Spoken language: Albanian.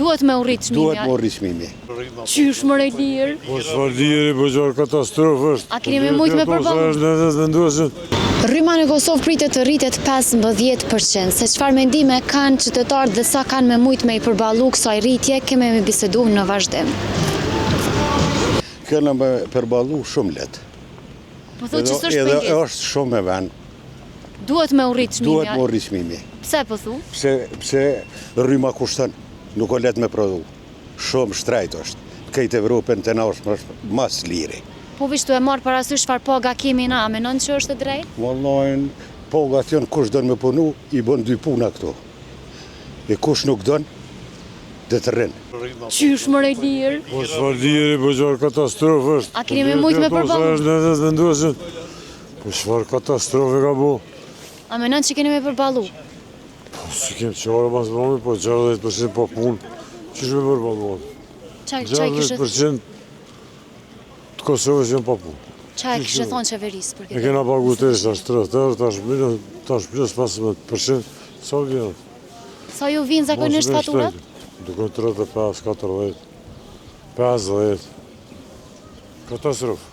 Duhet me u rrit çmimi. Duhet me u rrit çmimi. Qysh më lirë? Po çfarë lirë, po çfarë katastrofë është. A keni me mujt me përballë? Rryma në Kosovë pritet të rritet 15%. Se çfarë mendime kanë qytetarët dhe sa kanë me mujt me i përballu kësaj rritje, kemi me bisedu në vazhdim. Kena me përballu shumë lehtë. Po thotë që s'është edhe pengesë. është shumë e vën. Duhet me u rrit çmimi. Duhet me u rrit çmimi. Pse po thu? Pse rryma kushton, nuk o lehtë me prodhu. Shumë shtrejt është. Këtë Evropën të na është mas liri. Po vish tu e marr parasysh çfarë paga kemi na, menon që është e drejtë? Vallajn, pagat janë kush don me punu, i bën 2 puna këtu. E kush nuk don, dhe të rrin. Qysh më lirë? Po çfarë lirë, po çfarë katastrofë është. A keni me mujt me përballë? Po çfarë katastrofë ka bu? A menon që keni me përballu? Po si kemë qarë mas mëmi, po 60% po punë. Qysh me përballu? Çaj kishte 60% të Kosovës janë pa punë. Çaj kishte thonë qeverisë për E këtë. kena pagu të ishtë, tash 30, tash plus 15%, sa vjen? Sa ju vinë zakonisht faturat? Dukon 35, 40, 50. Katastrofë.